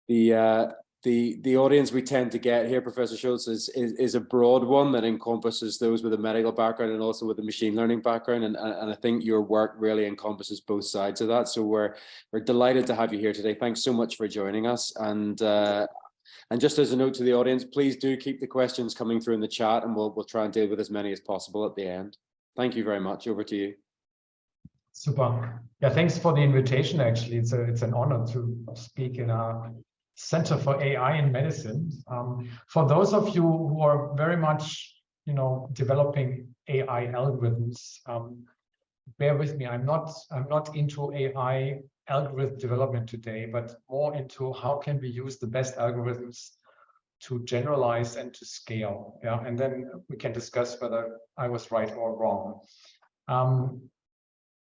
the audience we tend to get here, Professor Schultze, is a broad one that encompasses those with a medical background and also with a machine learning background, and I think your work really encompasses both sides of that. So we're delighted to have you here today. Thanks so much for joining us. And just as a note to the audience, please do keep the questions coming through in the chat, and we'll try and deal with as many as possible at the end. Thank you very much. Over to you. Super. Yeah, thanks for the invitation. Actually, it's an honor to speak in our Center for AI in Medicine. For those of you who are very much, developing AI algorithms, bear with me. I'm not into AI algorithm development today, but more into how can we use the best algorithms to generalize and to scale. Yeah, and then we can discuss whether I was right or wrong.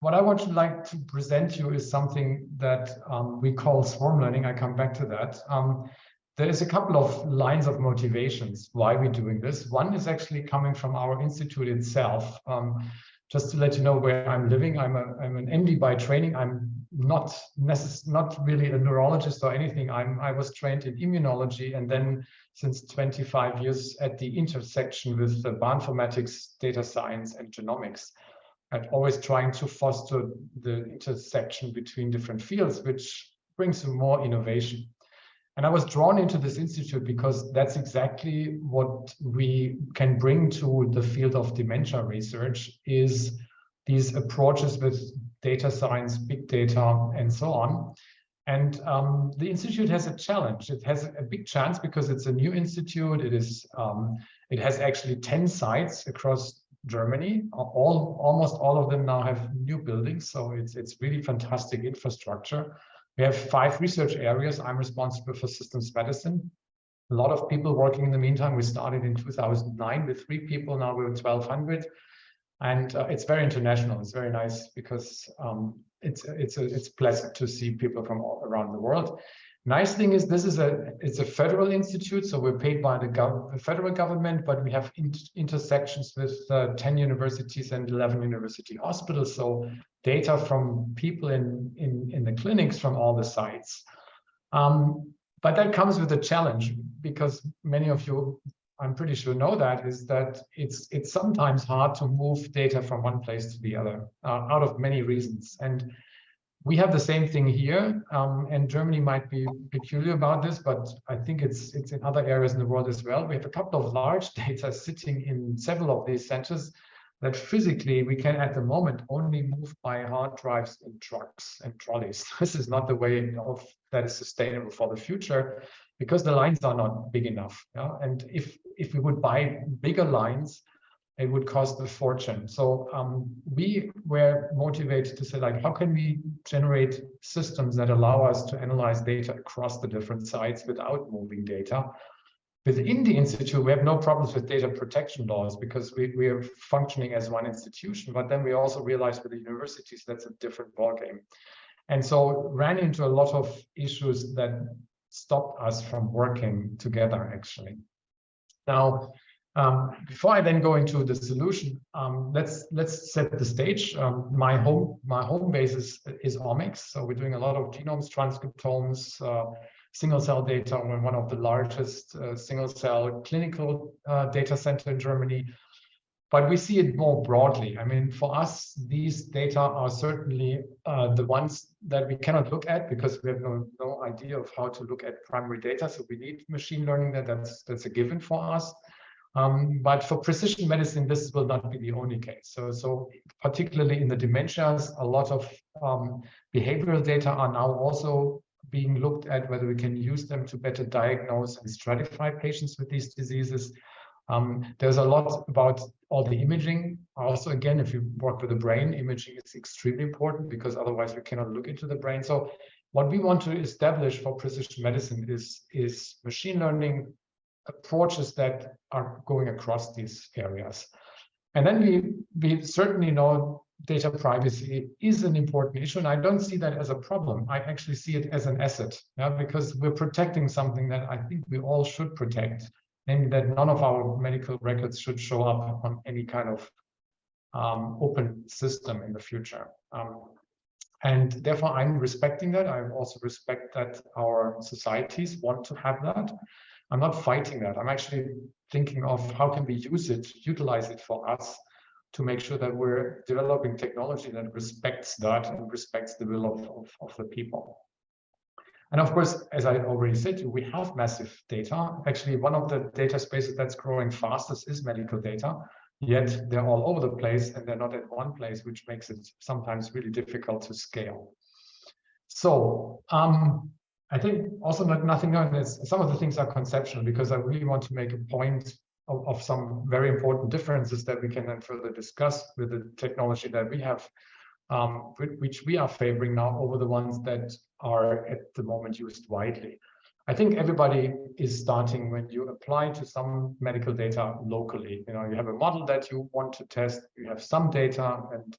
What I would like to present you is something that we call swarm learning. I come back to that. There is a couple of lines of motivations why we're doing this. One is actually coming from our institute itself. Just to let you know where I'm living, I'm an MD by training. I'm not really a neurologist or anything. I was trained in immunology, and then since 25 years at the intersection with the bioinformatics, data science, and genomics. I'm always trying to foster the intersection between different fields, which brings more innovation. And I was drawn into this institute because that's exactly what we can bring to the field of dementia research, is these approaches with data science, big data, and so on. And the institute has a challenge. It has a big chance because it's a new institute. It has actually 10 sites across Germany. Almost all of them now have new buildings, so it's really fantastic infrastructure. We have 5 research areas. I'm responsible for systems medicine. A lot of people working in the meantime. We started in 2009 with 3 people. Now we're 1,200, and it's very international. It's very nice because it's pleasant to see people from all around the world. Nice thing is it's a federal institute, so we're paid by the federal government, but we have intersections with 10 universities and 11 university hospitals, so data from people in the clinics from all the sites. But that comes with a challenge, because many of you, I'm pretty sure, know that it's sometimes hard to move data from one place to the other, out of many reasons. And we have the same thing here, and Germany might be peculiar about this, but I think it's in other areas in the world as well. We have a couple of large data sitting in several of these centers that physically we can at the moment only move by hard drives in trucks and trolleys. This is not the way that is sustainable for the future, because the lines are not big enough. Yeah? And if we would buy bigger lines, it would cost a fortune. So we were motivated to say, like, how can we generate systems that allow us to analyze data across the different sites without moving data? Within the institute, we have no problems with data protection laws because we are functioning as one institution. But then we also realized with the universities, that's a different ballgame. And so ran into a lot of issues that stopped us from working together, actually. Now, before I then go into the solution, let's set the stage. My home base is omics, so we're doing a lot of genomes, transcriptomes, single cell data. We're one of the largest single cell clinical data center in Germany, but we see it more broadly. I mean, for us, these data are certainly the ones that we cannot look at because we have no idea of how to look at primary data. So we need machine learning. That's a given for us. But for precision medicine, this will not be the only case. So particularly in the dementias, a lot of behavioral data are now also being looked at, whether we can use them to better diagnose and stratify patients with these diseases. There's a lot about all the imaging. Also, again, if you work with the brain, imaging is extremely important because otherwise we cannot look into the brain. So what we want to establish for precision medicine is machine learning approaches that are going across these areas. And then we certainly know data privacy is an important issue, and I don't see that as a problem. I actually see it as an asset, because we're protecting something that I think we all should protect, namely that none of our medical records should show up on any kind of open system in the future. And therefore, I'm respecting that. I also respect that our societies want to have that. I'm not fighting that. I'm actually thinking of how can we utilize it for us to make sure that we're developing technology that respects that and respects the will of the people. And of course, as I already said, we have massive data. Actually, one of the data spaces that's growing fastest is medical data, yet they're all over the place and they're not at one place, which makes it sometimes really difficult to scale. So I think also nothing else. Some of the things are conceptual because I really want to make a point of some very important differences that we can then further discuss with the technology that we have, which we are favoring now over the ones that are at the moment used widely. I think everybody is starting when you apply to some medical data locally. You have a model that you want to test, you have some data, and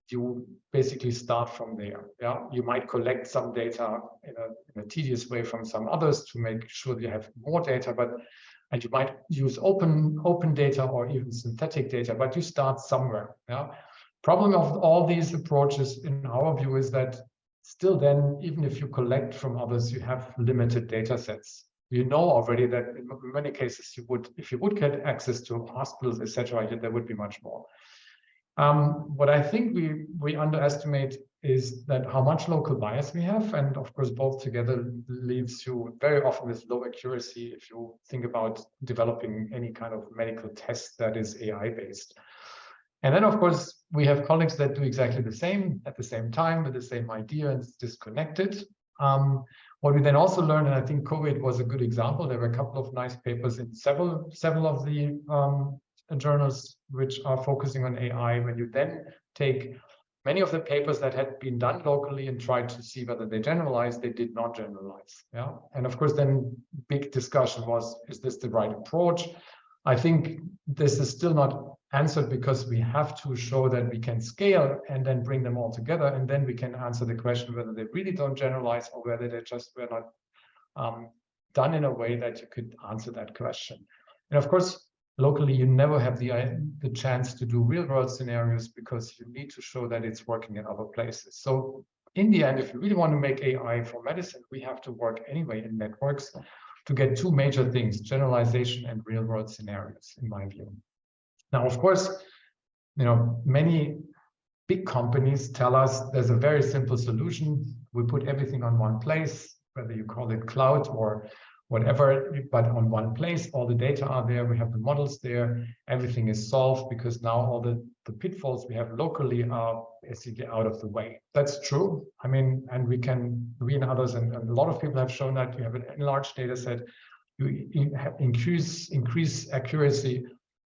you basically start from there. Yeah, you might collect some data in a tedious way from some others to make sure that you have more data, and you might use open data or even synthetic data, but you start somewhere. Yeah. Problem of all these approaches, in our view, is that still then, even if you collect from others, you have limited data sets. You know already that in many cases, if you would get access to hospitals, etc., there would be much more. What I think we underestimate is that how much local bias we have, and of course both together leaves you very often with low accuracy if you think about developing any kind of medical test that is AI based. And then of course we have colleagues that do exactly the same at the same time with the same idea and it's disconnected. What we then also learned, and I think COVID was a good example, there were a couple of nice papers in several of the journals which are focusing on AI. When you then take many of the papers that had been done locally and tried to see whether they generalize, they did not generalize. Yeah, and of course then big discussion was, is this the right approach? I think this is still not answered because we have to show that we can scale and then bring them all together, and then we can answer the question whether they really don't generalize or whether they just were not done in a way that you could answer that question. And of course, locally, you never have the chance to do real-world scenarios because you need to show that it's working in other places. So in the end, if you really want to make AI for medicine, we have to work anyway in networks to get two major things, generalization and real-world scenarios, in my view. Now, of course, many big companies tell us there's a very simple solution. We put everything on one place, whether you call it cloud or whatever, but on one place, all the data are there, we have the models there, everything is solved because now all the pitfalls we have locally are basically out of the way. That's true. I mean, and we and others, and a lot of people have shown that you have an enlarged data set, you increase accuracy,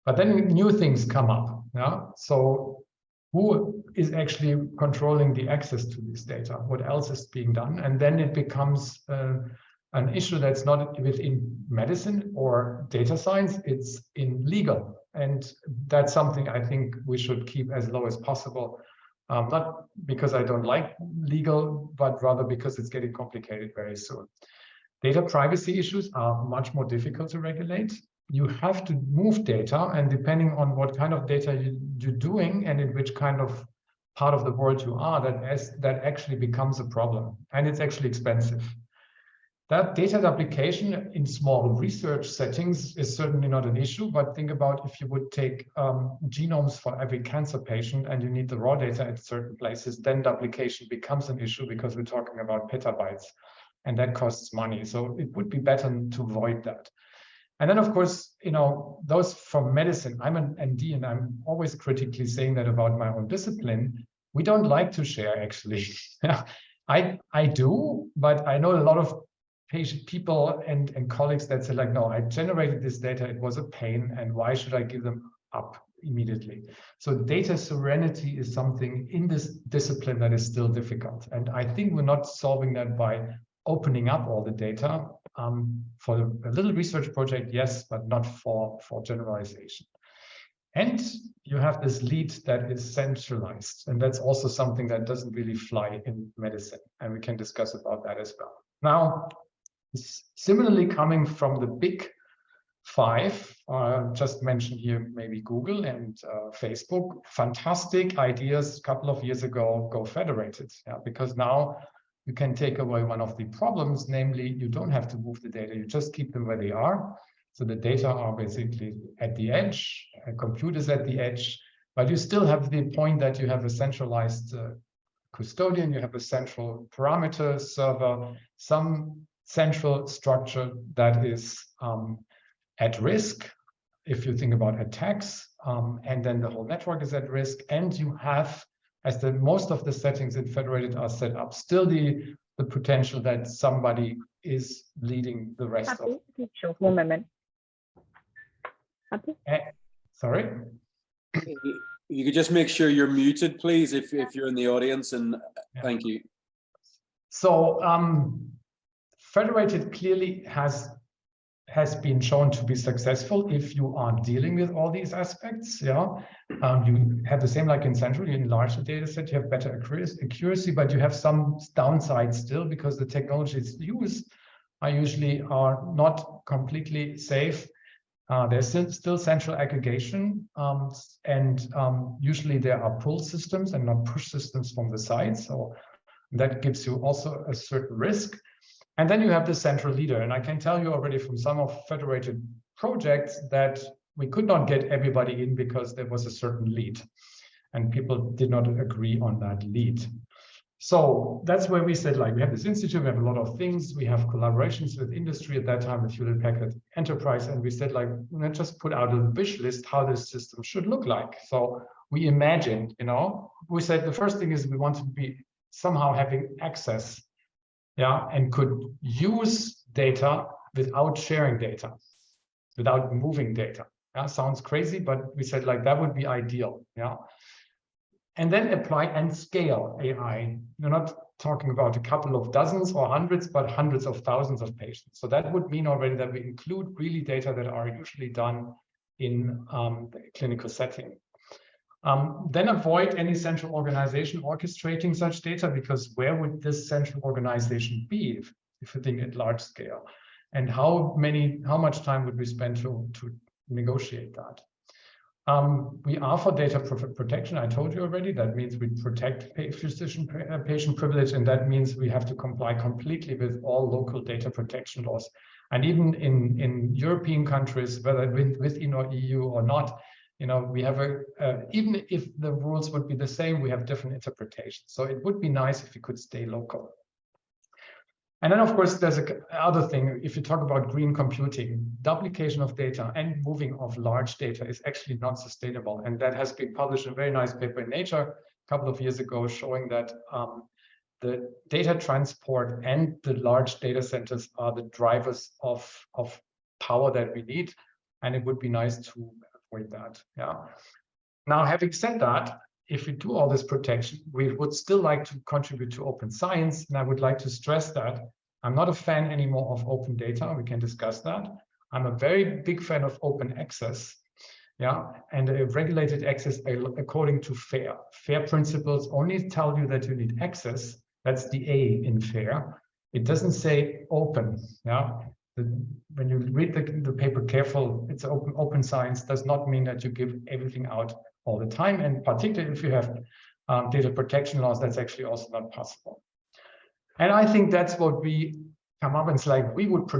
but then new things come up. Yeah. So who is actually controlling the access to this data? What else is being done? And then it becomes an issue that's not within medicine or data science, it's in legal. And that's something I think we should keep as low as possible. Not because I don't like legal, but rather because it's getting complicated very soon. Data privacy issues are much more difficult to regulate. You have to move data, and depending on what kind of data you're doing and in which kind of part of the world you are, that actually becomes a problem, and it's actually expensive. That data duplication in small research settings is certainly not an issue, but think about if you would take genomes for every cancer patient and you need the raw data at certain places, then duplication becomes an issue because we're talking about petabytes and that costs money. So it would be better to avoid that. And then, of course, those from medicine, I'm an MD and I'm always critically saying that about my own discipline. We don't like to share, actually. I do, but I know a lot of people and colleagues that say like, no, I generated this data, it was a pain, and why should I give them up immediately? So data sovereignty is something in this discipline that is still difficult. And I think we're not solving that by opening up all the data. For a little research project, yes, but not for generalization. And you have this lead that is centralized. And that's also something that doesn't really fly in medicine. And we can discuss about that as well. Now, similarly, coming from the big 5, just mentioned here, maybe Google and Facebook, fantastic ideas a couple of years ago, go federated, yeah, because now you can take away one of the problems, namely you don't have to move the data, you just keep them where they are. So the data are basically at the edge, computers at the edge, but you still have the point that you have a centralized custodian, you have a central parameter server, some central structure that is at risk if you think about attacks, and then the whole network is at risk, and you have, as the most of the settings in Federated are set up, still the potential that somebody is leading the rest of. One moment. Sorry? You could just make sure you're muted, please, if you're in the audience, and Yeah. Thank you. So Federated clearly has been shown to be successful if you are dealing with all these aspects. Yeah, you have the same like in Central. You enlarge the data set, you have better accuracy, but you have some downsides still because the technologies used are usually not completely safe. There's still central aggregation, and usually there are pull systems and not push systems from the side. So that gives you also a certain risk. And then you have the central leader. And I can tell you already from some of Federated projects that we could not get everybody in because there was a certain lead and people did not agree on that lead. So that's where we said, like, we have this institute, we have a lot of things, we have collaborations with industry at that time with Hewlett Packard Enterprise. And we said, like, let's just put out a wish list how this system should look like. So we imagined, we said the first thing is we want to be somehow having access, yeah, and could use data without sharing data, without moving data. Yeah, sounds crazy, but we said like that would be ideal. Yeah, and then apply and scale AI. You're not talking about a couple of dozens or hundreds, but hundreds of thousands of patients. So that would mean already that we include really data that are usually done in the clinical setting. Then avoid any central organization orchestrating such data, because where would this central organization be if you think at large scale? And how much time would we spend to negotiate that? We are for data protection. I told you already, that means we protect physician patient privilege, and that means we have to comply completely with all local data protection laws. And even in European countries, whether within or EU or not, we have even if the rules would be the same, we have different interpretations. So it would be nice if we could stay local. And then, of course, there's another thing. If you talk about green computing, duplication of data and moving of large data is actually not sustainable. And that has been published in a very nice paper in Nature a couple of years ago, showing that the data transport and the large data centers are the drivers of power that we need. And it would be nice to avoid that. Yeah. Now, having said that, if we do all this protection, we would still like to contribute to open science. And I would like to stress that I'm not a fan anymore of open data. We can discuss that. I'm a very big fan of open access. Yeah, and a regulated access according to FAIR. FAIR principles only tell you that you need access. That's the A in FAIR. It doesn't say open. Yeah. When you read the paper careful, it's open science does not mean that you give everything out all the time. And particularly if you have data protection laws, that's actually also not possible. And I think that's what we come up and it's like we would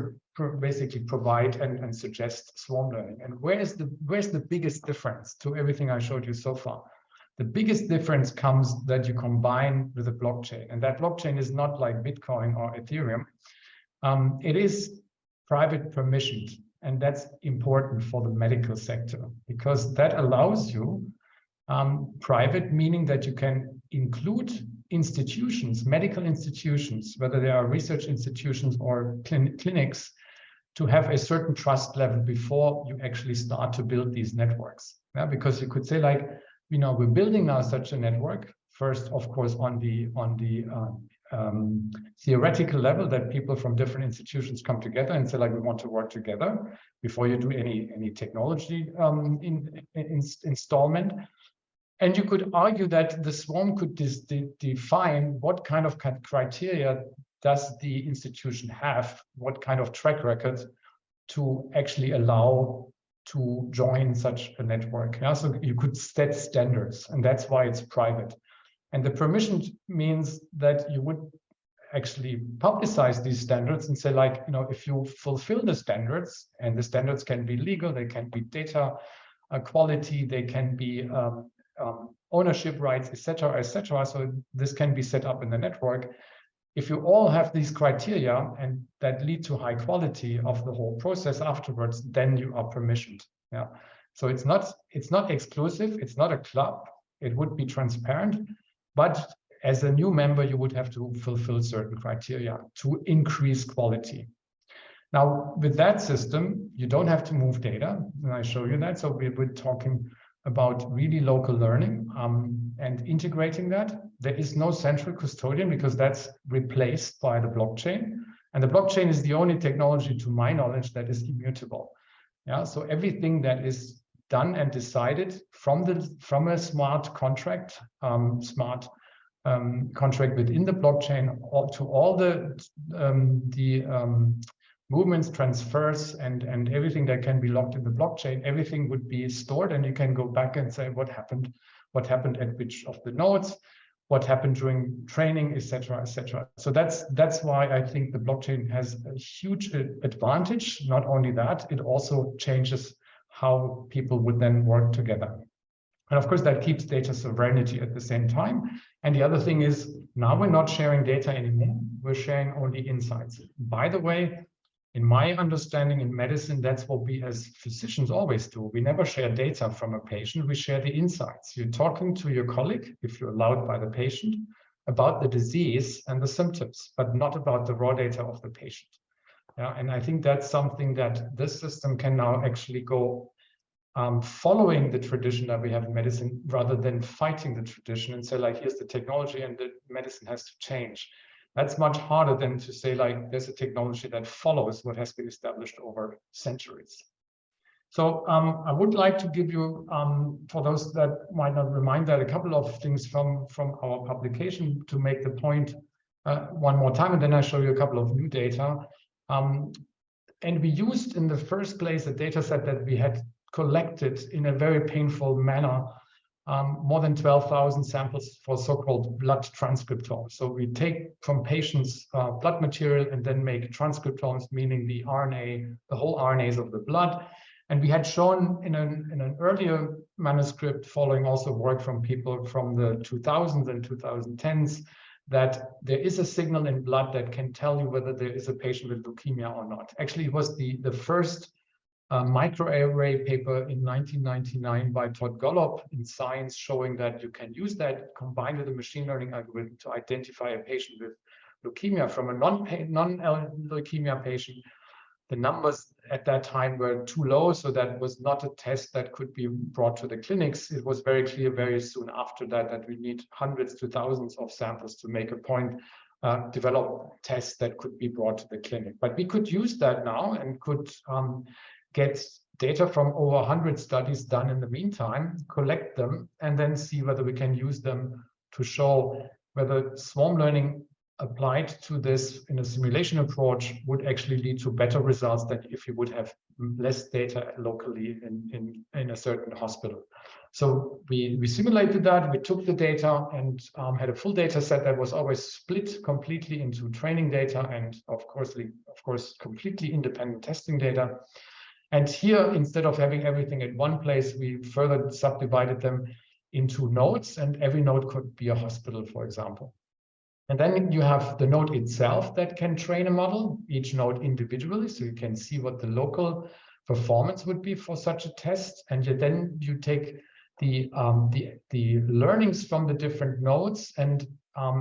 basically provide and suggest swarm learning. And where's the biggest difference to everything I showed you so far? The biggest difference comes that you combine with a blockchain. And that blockchain is not like Bitcoin or Ethereum. It is private permissioned, and that's important for the medical sector because that allows you private, meaning that you can include institutions, medical institutions, whether they are research institutions or clinics, to have a certain trust level before you actually start to build these networks. Yeah, because you could say like, we're building now such a network. First, of course, on the theoretical level that people from different institutions come together and say like we want to work together before you do any technology installment. And you could argue that the swarm could define what kind of criteria does the institution have, what kind of track record to actually allow to join such a network. Yeah? So you could set standards, and that's why it's private. And the permission means that you would actually publicize these standards and say, like, you know, if you fulfill the standards, and the standards can be legal, they can be data quality, they can be ownership rights, etc., etc. So this can be set up in the network. If you all have these criteria and that lead to high quality of the whole process afterwards, then you are permissioned. Yeah. So it's not exclusive. It's not a club. It would be transparent, but as a new member, you would have to fulfill certain criteria to increase quality. Now, with that system, you don't have to move data, and I show you that. So we're talking about really local learning and integrating that. There is no central custodian because that's replaced by the blockchain. And the blockchain is the only technology, to my knowledge, that is immutable. Yeah, so everything that is done and decided from a smart contract, contract within the blockchain, to all the movements, transfers, and everything that can be logged in the blockchain, everything would be stored, and you can go back and say what happened at which of the nodes, what happened during training, etc., etc. So that's why I think the blockchain has a huge advantage. Not only that, it also changes how people would then work together. And of course, that keeps data sovereignty at the same time. And the other thing is, now we're not sharing data anymore. We're sharing only insights. By the way, in my understanding in medicine, that's what we as physicians always do. We never share data from a patient. We share the insights. You're talking to your colleague, if you're allowed by the patient, about the disease and the symptoms, but not about the raw data of the patient. Yeah, and I think that's something that this system can now actually go following the tradition that we have in medicine, rather than fighting the tradition and say, like, here's the technology and the medicine has to change. That's much harder than to say, like, there's a technology that follows what has been established over centuries. So I would like to give you, for those that might not remind that, a couple of things from our publication to make the point one more time, and then I show you a couple of new data. And we used in the first place a data set that we had collected in a very painful manner, more than 12,000 samples for so-called blood transcriptomes. So we take from patients blood material and then make transcriptomes, meaning the RNA, the whole RNAs of the blood. And we had shown in an earlier manuscript, following also work from people from the 2000s and 2010s, that there is a signal in blood that can tell you whether there is a patient with leukemia or not. Actually, it was the first microarray paper in 1999 by Todd Golub in Science, showing that you can use that combined with a machine learning algorithm to identify a patient with leukemia from a non-leukemia patient. The numbers at that time were too low, so that was not a test that could be brought to the clinics. It was very clear very soon after that we need hundreds to thousands of samples to make a point, develop tests that could be brought to the clinic. But we could use that now and could get data from over 100 studies done in the meantime, collect them, and then see whether we can use them to show whether swarm learning applied to this in a simulation approach would actually lead to better results than if you would have less data locally in a certain hospital. So we simulated that, we took the data and had a full data set that was always split completely into training data and of course completely independent testing data. And here, instead of having everything at one place, we further subdivided them into nodes, and every node could be a hospital, for example. And then you have the node itself that can train a model, each node individually, so you can see what the local performance would be for such a test. And then you take the learnings from the different nodes and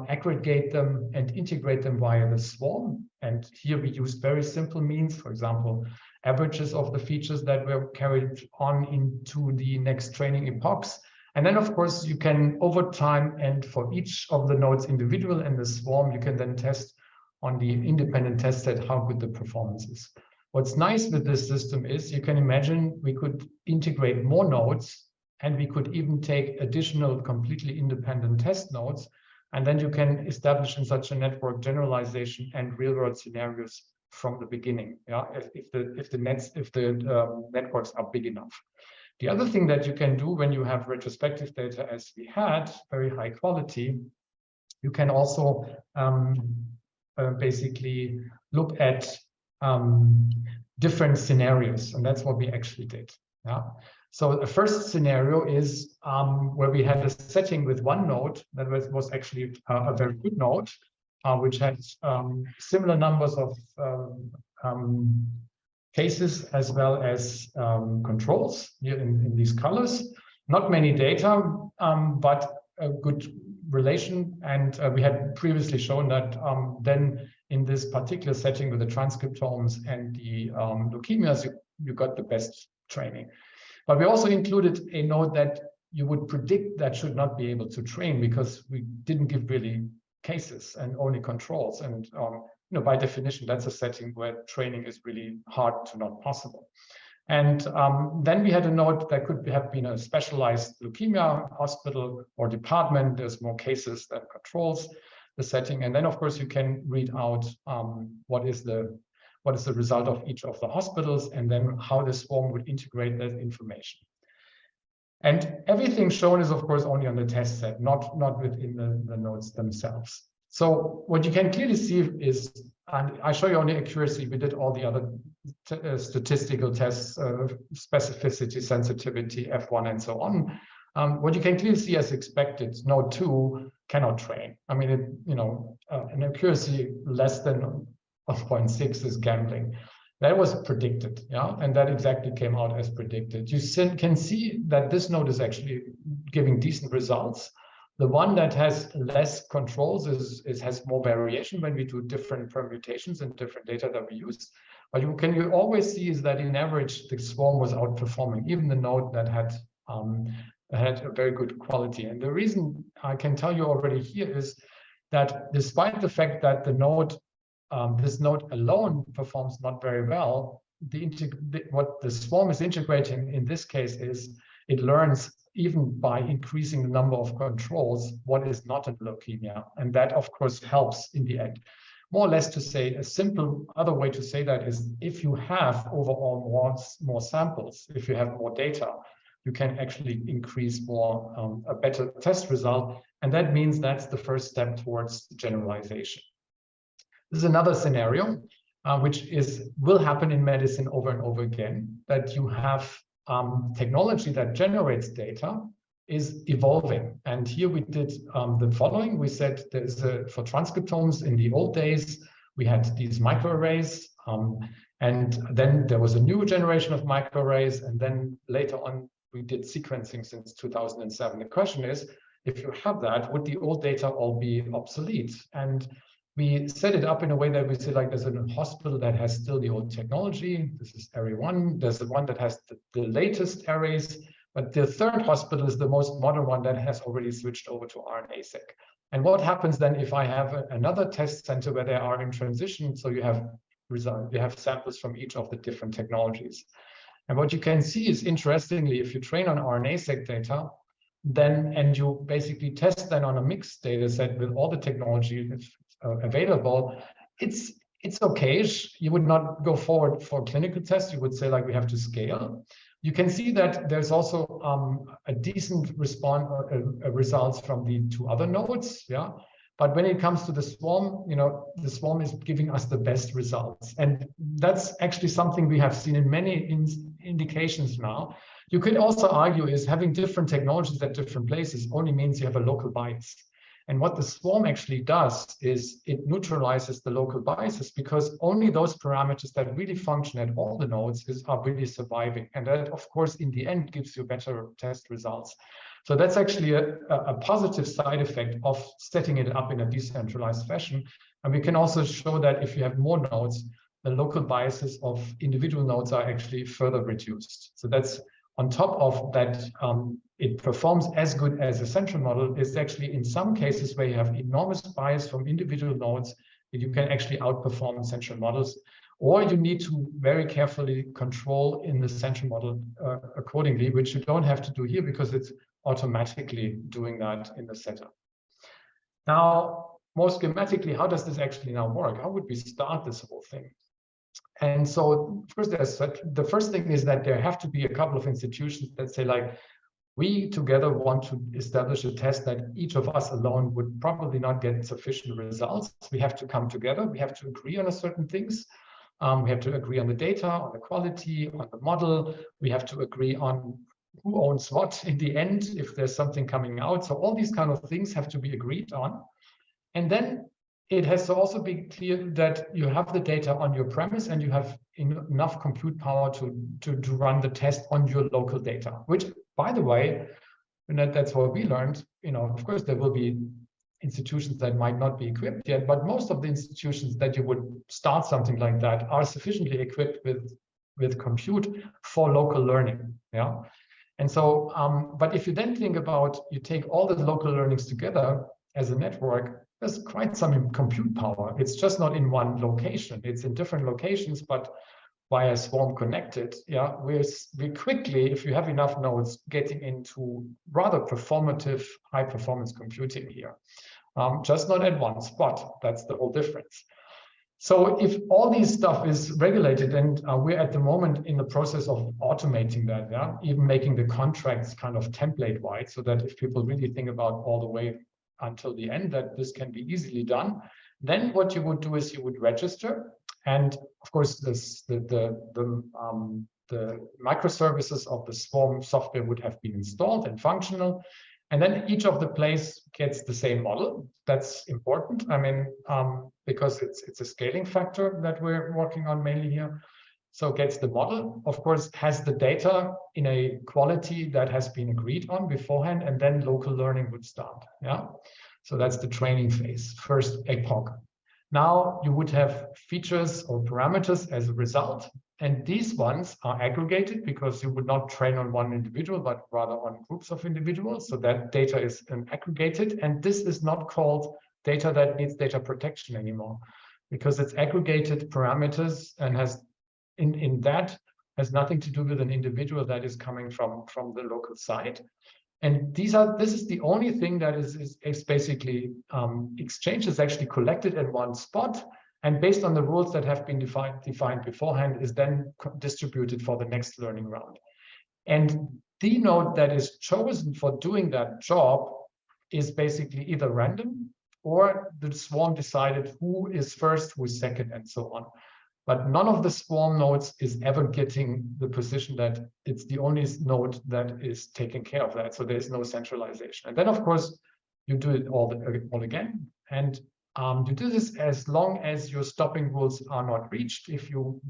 aggregate them and integrate them via the swarm. And here we use very simple means, for example, averages of the features that were carried on into the next training epochs. And then, of course, you can, over time, and for each of the nodes individual and the swarm, you can then test on the independent test set how good the performance is. What's nice with this system is you can imagine we could integrate more nodes, and we could even take additional completely independent test nodes, and then you can establish in such a network generalization and real-world scenarios from the beginning. Yeah, if the networks are big enough. The other thing that you can do when you have retrospective data, as we had, very high quality, you can also basically look at different scenarios, and that's what we actually did. Yeah. So the first scenario is where we had a setting with one node that was actually a very good node, which had similar numbers of cases as well as controls here in these colors. Not many data, but a good relation. And we had previously shown that then in this particular setting with the transcriptomes and the leukemias, you got the best training. But we also included a node that you would predict that should not be able to train, because we didn't give really cases and only controls. And by definition, that's a setting where training is really hard to not possible. And then we had a node that could have been a specialized leukemia hospital or department. There's more cases than controls the setting. And then, of course, you can read out what is the result of each of the hospitals, and then how the swarm would integrate that information. And everything shown is, of course, only on the test set, not within the nodes themselves. So what you can clearly see is, and I show you only accuracy, we did all the other statistical tests, specificity, sensitivity, F1, and so on. What you can clearly see as expected, node 2 cannot train. I mean, an accuracy less than 0.6 is gambling. That was predicted, yeah, and that exactly came out as predicted. You can see that this node is actually giving decent results. The one that has less controls has more variation when we do different permutations and different data that we use. But you always see is that in average, the swarm was outperforming even the node that had a very good quality. And the reason I can tell you already here is that despite the fact that the node this node alone performs not very well, what the swarm is integrating in this case is it learns, even by increasing the number of controls, what is not a leukemia. And that, of course, helps in the end. More or less to say, a simple other way to say that is, if you have overall more samples, if you have more data, you can actually increase a better test result. And that means that's the first step towards generalization. This is another scenario, which will happen in medicine over and over again, that you have technology that generates data is evolving. And here we did the following. We said for transcriptomes in the old days, we had these microarrays, and then there was a new generation of microarrays, and then later on we did sequencing since 2007. The question is, if you have that, would the old data all be obsolete? And we set it up in a way that we say, like, there's a hospital that has still the old technology. This is array 1. There's the one that has the latest arrays, but the third hospital is the most modern one that has already switched over to RNA-seq. And what happens then if I have another test center where they are in transition? So you have samples from each of the different technologies. And what you can see is, interestingly, if you train on RNA-seq data, and you basically test then on a mixed data set with all the technology available, it's okay. You would not go forward for clinical tests. You would say, like, we have to scale. You can see that there's also a decent results from the 2 other nodes, yeah. But when it comes to the swarm, the swarm is giving us the best results, and that's actually something we have seen in many indications now. You could also argue is having different technologies at different places only means you have a local bias. And what the swarm actually does is it neutralizes the local biases, because only those parameters that really function at all the nodes are really surviving. And that, of course, in the end gives you better test results. So that's actually a positive side effect of setting it up in a decentralized fashion. And we can also show that if you have more nodes, the local biases of individual nodes are actually further reduced. So that's on top of that, it performs as good as a central model. Is actually in some cases where you have enormous bias from individual nodes, that you can actually outperform central models, or you need to very carefully control in the central model accordingly, which you don't have to do here because it's automatically doing that in the setup. Now, more schematically, how does this actually now work? How would we start this whole thing? And so, of course, the first thing is that there have to be a couple of institutions that say, like, we together want to establish a test that each of us alone would probably not get sufficient results. We have to come together. We have to agree on certain things. We have to agree on the data, on the quality, on the model. We have to agree on who owns what in the end, if there's something coming out. So all these kind of things have to be agreed on. And then it has to also be clear that you have the data on your premise and you have enough compute power to run the test on your local data, which, by the way, and that's what we learned, of course, there will be institutions that might not be equipped yet, but most of the institutions that you would start something like that are sufficiently equipped with compute for local learning. Yeah. And so, but if you then think about, you take all the local learnings together as a network, there's quite some compute power. It's just not in one location. It's in different locations, but via swarm connected. Yeah, we quickly, if you have enough nodes, getting into rather performative, high performance computing here. Just not at one spot. That's the whole difference. So if all these stuff is regulated, and we're at the moment in the process of automating that, yeah, even making the contracts kind of template-wide, so that if people really think about all the way until the end, that this can be easily done, then what you would do is you would register, and of course the microservices of the Swarm software would have been installed and functional. And then each of the plays gets the same model. That's important. I mean, because it's a scaling factor that we're working on mainly here. So gets the model, of course, has the data in a quality that has been agreed on beforehand, and then local learning would start. Yeah. So that's the training phase, first epoch. Now you would have features or parameters as a result. And these ones are aggregated because you would not train on one individual, but rather on groups of individuals. So that data is aggregated. And this is not called data that needs data protection anymore, because it's aggregated parameters and has nothing to do with an individual that is coming from the local site. And this is the only thing that is basically exchange is actually collected at one spot. And based on the rules that have been defined beforehand, is then distributed for the next learning round. And the node that is chosen for doing that job is basically either random, or the swarm decided who is first, who is second, and so on. But none of the swarm nodes is ever getting the position that it's the only node that is taking care of that. So there's no centralization. And then, of course, you do it all again. And you do this as long as your stopping rules are not reached. If you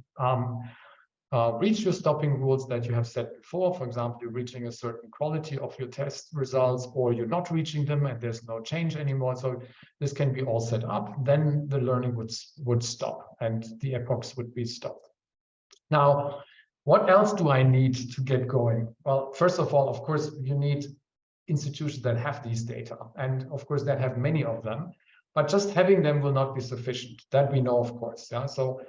reach your stopping rules that you have set before, for example, you're reaching a certain quality of your test results, or you're not reaching them and there's no change anymore. So this can be all set up. Then the learning would stop and the epochs would be stopped. Now, what else do I need to get going? Well, first of all, of course, you need institutions that have these data, and of course that have many of them. But just having them will not be sufficient. That we know, of course. Yeah. So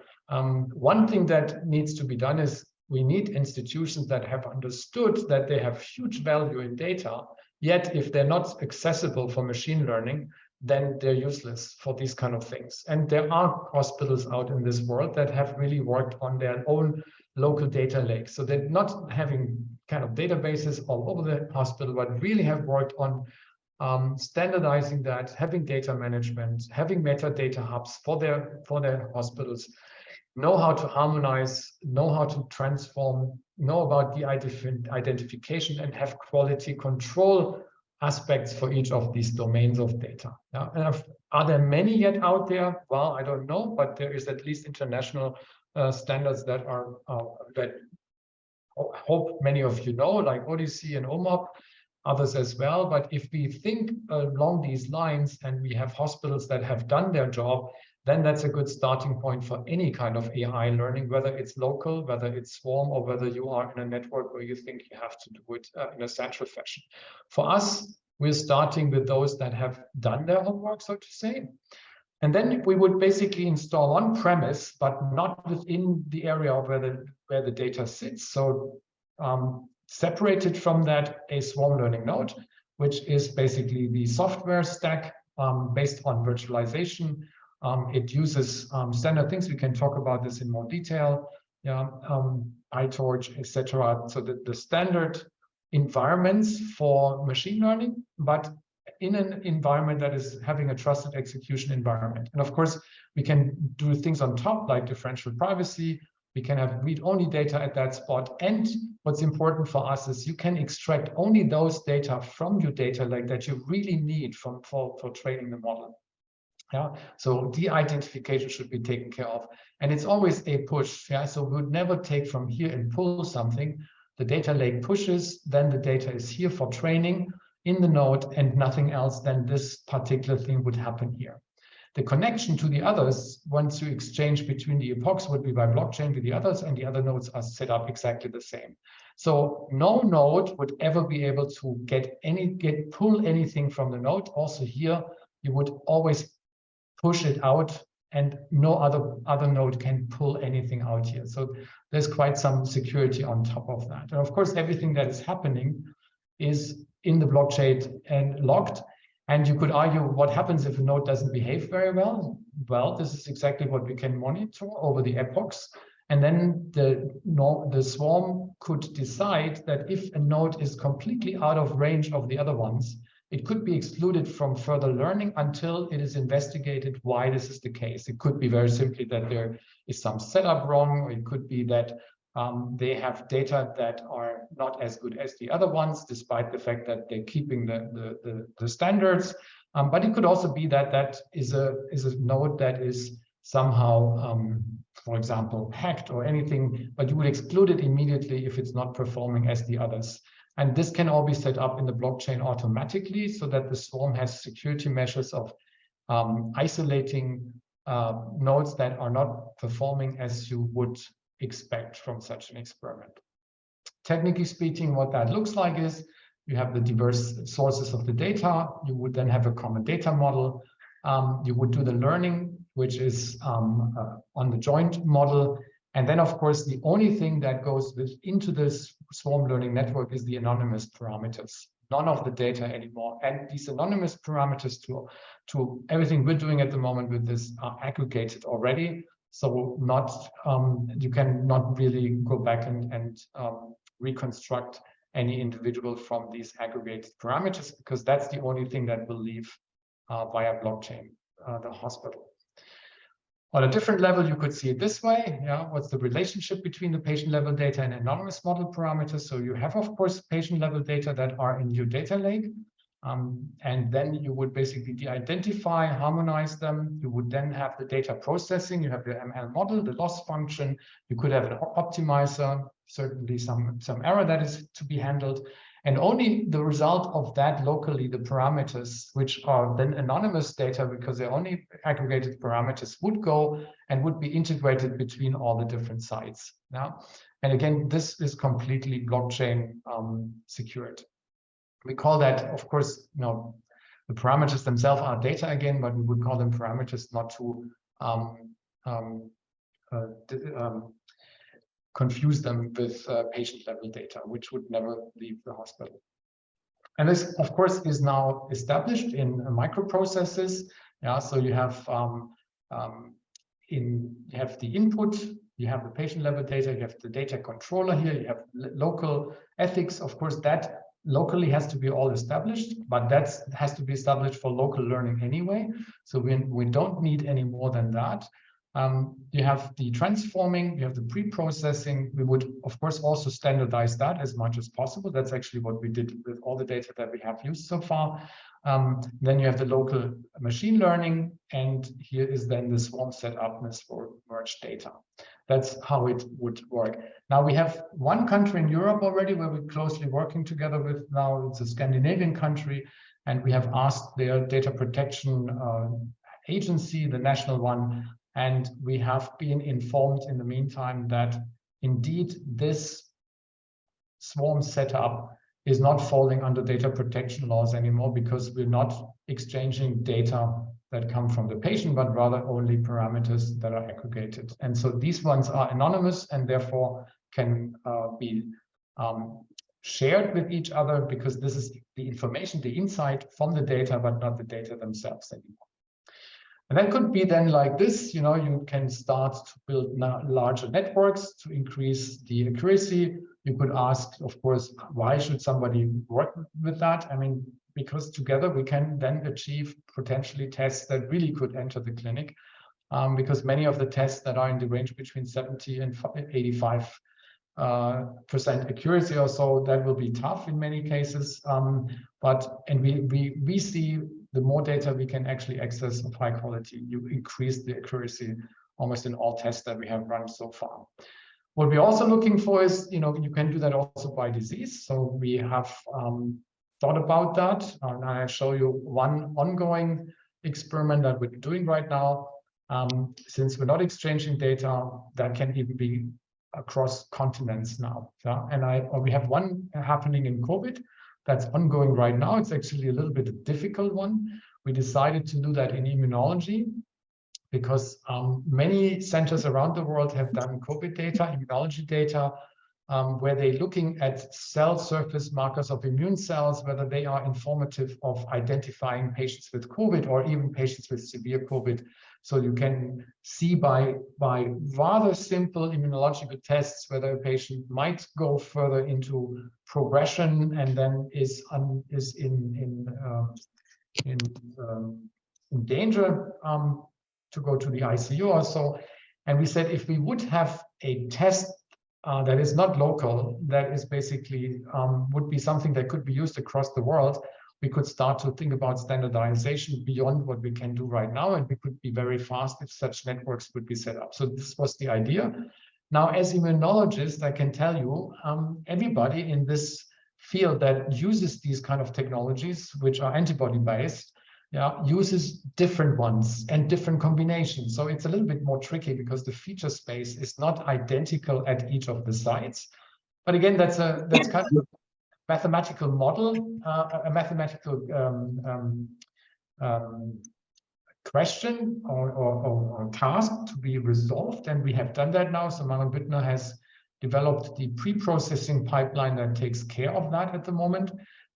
one thing that needs to be done is we need institutions that have understood that they have huge value in data. Yet, if they're not accessible for machine learning, then they're useless for these kind of things. And there are hospitals out in this world that have really worked on their own local data lakes. So they're not having kind of databases all over the hospital, but really have worked on standardizing that, having data management, having metadata hubs for their hospitals, know how to harmonize, know how to transform, know about the identification, and have quality control aspects for each of these domains of data. Yeah. And are there many yet out there? Well, I don't know, but there is at least international standards that are that I hope many of you know, like Odyssey and OMOP. Others as well. But if we think along these lines and we have hospitals that have done their job, then that's a good starting point for any kind of AI learning, whether it's local, whether it's swarm, or whether you are in a network where you think you have to do it in a central fashion. For us, we're starting with those that have done their homework, so to say. And then we would basically install one premise, but not within the area of where the data sits. So separated from that, a swarm learning node, which is basically the software stack based on virtualization, It uses standard things. We can talk about this in more detail. Yeah, PyTorch, etc. So the standard environments for machine learning, but in an environment that is having a trusted execution environment. And of course, we can do things on top like differential privacy. We can have read-only data at that spot. And what's important for us is you can extract only those data from your data lake that you really need for training the model. Yeah, so de-identification should be taken care of. And it's always a push. Yeah, so we would never take from here and pull something. The data lake pushes, then the data is here for training in the node and nothing else, then this particular thing would happen here. The connection to the others, once you exchange between the epochs, would be by blockchain with the others, and the other nodes are set up exactly the same. So no node would ever be able to pull anything from the node. Also here, you would always push it out, and no other node can pull anything out here. So there's quite some security on top of that. And of course, everything that is happening is in the blockchain and locked. And you could argue, what happens if a node doesn't behave very well? Well, this is exactly what we can monitor over the epochs. And then the swarm could decide that if a node is completely out of range of the other ones, it could be excluded from further learning until it is investigated why this is the case. It could be very simply that there is some setup wrong, or it could be that they have data that are not as good as the other ones, despite the fact that they're keeping the standards. But it could also be that that is a node that is somehow, for example, hacked or anything, but you would exclude it immediately if it's not performing as the others. And this can all be set up in the blockchain automatically so that the swarm has security measures of isolating nodes that are not performing as you would expect from such an experiment. Technically speaking, what that looks like is you have the diverse sources of the data. You would then have a common data model. You would do the learning, which is on the joint model. And then, of course, the only thing that goes into this swarm learning network is the anonymous parameters, none of the data anymore. And these anonymous parameters to everything we're doing at the moment with this are aggregated already. So you can not really go back and reconstruct any individual from these aggregated parameters, because that's the only thing that will leave via blockchain, the hospital. On a different level, you could see it this way. Yeah, what's the relationship between the patient-level data and anonymous model parameters? So you have, of course, patient-level data that are in your data lake. And then you would basically de-identify, harmonize them. You would then have the data processing. You have the ML model, the loss function. You could have an optimizer, certainly some error that is to be handled. And only the result of that locally, the parameters, which are then anonymous data because they're only aggregated parameters, would go and would be integrated between all the different sites. Now, and again, this is completely blockchain secured. We call that, of course, the parameters themselves are data again, but we would call them parameters not to confuse them with patient-level data, which would never leave the hospital. And this, of course, is now established in microprocesses. Yeah, so you have you have the input, you have the patient-level data, you have the data controller here, you have local ethics. Of course, that locally has to be all established, but that has to be established for local learning anyway. So we don't need any more than that. You have the transforming, you have the pre-processing. We would, of course, also standardize that as much as possible. That's actually what we did with all the data that we have used so far. Then you have the local machine learning, and here is then the swarm setupness for merged data. That's how it would work. Now we have one country in Europe already where we're closely working together with. Now it's a Scandinavian country, and we have asked their data protection agency, the national one, and we have been informed in the meantime that indeed this swarm setup is not falling under data protection laws anymore, because we're not exchanging data that come from the patient, but rather only parameters that are aggregated. And so these ones are anonymous and therefore can be shared with each other, because this is the information, the insight from the data, but not the data themselves anymore. And that could be then like this, you can start to build larger networks to increase the accuracy. You could ask, of course, why should somebody work with that? I mean, because together we can then achieve potentially tests that really could enter the clinic, because many of the tests that are in the range between 70 and 85% accuracy or so, that will be tough in many cases. And we see the more data we can actually access of high quality, you increase the accuracy almost in all tests that we have run so far. What we're also looking for is, you can do that also by disease. So we have thought about that. And I show you one ongoing experiment that we're doing right now. Since we're not exchanging data, that can even be across continents now. Yeah? And we have one happening in COVID that's ongoing right now. It's actually a little bit a difficult one. We decided to do that in immunology because many centers around the world have done COVID data, immunology data, where they're looking at cell surface markers of immune cells, whether they are informative of identifying patients with COVID or even patients with severe COVID. So you can see by rather simple immunological tests whether a patient might go further into progression and then is in danger to go to the ICU or so. And we said if we would have a test that is not local, that is basically would be something that could be used across the world, we could start to think about standardization beyond what we can do right now, and we could be very fast if such networks would be set up. So this was the idea. Now, as immunologist, I can tell you, everybody in this field that uses these kind of technologies, which are antibody-based, uses different ones and different combinations. So it's a little bit more tricky because the feature space is not identical at each of the sites. But again, that's kind of a mathematical model, a mathematical question or task to be resolved. And we have done that now. So Manuel Büttner has developed the pre-processing pipeline that takes care of that at the moment.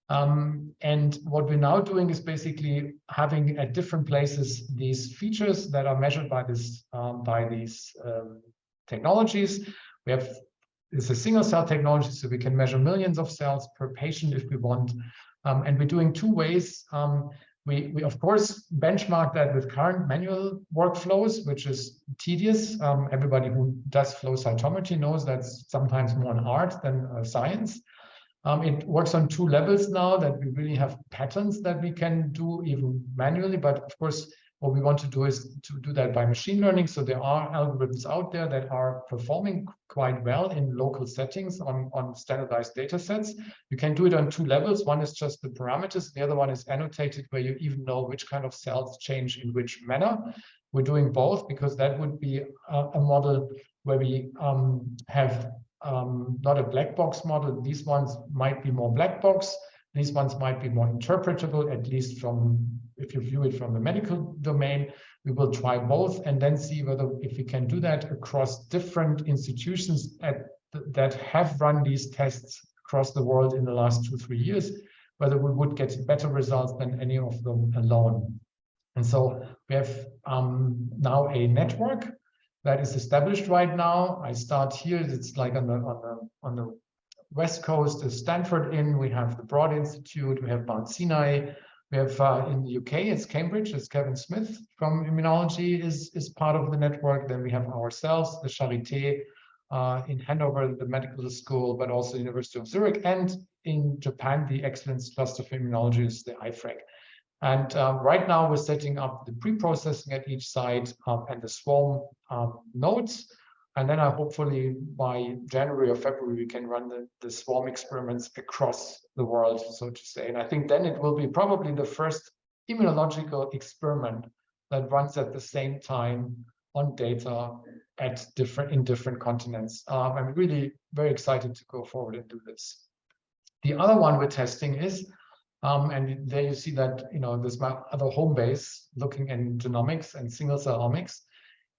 And what we're now doing is basically having at different places these features that are measured by these technologies. It's a single cell technology, so we can measure millions of cells per patient if we want. And we're doing two ways. We of course benchmark that with current manual workflows, which is tedious. Everybody who does flow cytometry knows that's sometimes more an art than a science. It works on two levels now that we really have patterns that we can do even manually. But of course, what we want to do is to do that by machine learning. So there are algorithms out there that are performing quite well in local settings on standardized data sets. You can do it on two levels. One is just the parameters. The other one is annotated, where you even know which kind of cells change in which manner. We're doing both because that would be a model where we have not a black box model. These ones might be more black box. These ones might be more interpretable, at least if you view it from the medical domain. We will try both and then see whether if we can do that across different institutions that have run these tests across the world in the last 2-3 years, whether we would get better results than any of them alone. And so we have now a network that is established right now. I start here. It's like on the West Coast is Stanford we have the Broad Institute, we have Mount Sinai, we have in the UK, it's Cambridge, it's Kevin Smith from immunology is part of the network. Then we have ourselves, the Charité in Hanover, the medical school, but also University of Zurich, and in Japan, the Excellence Cluster for Immunology is the IFREC. And right now we're setting up the pre-processing at each site and the swarm nodes. And then hopefully by January or February, we can run the swarm experiments across the world, so to say. And I think then it will be probably the first immunological experiment that runs at the same time on data in different continents. I'm really very excited to go forward and do this. The other one we're testing is, and there you see that, this is my other home base looking in genomics and single cell omics.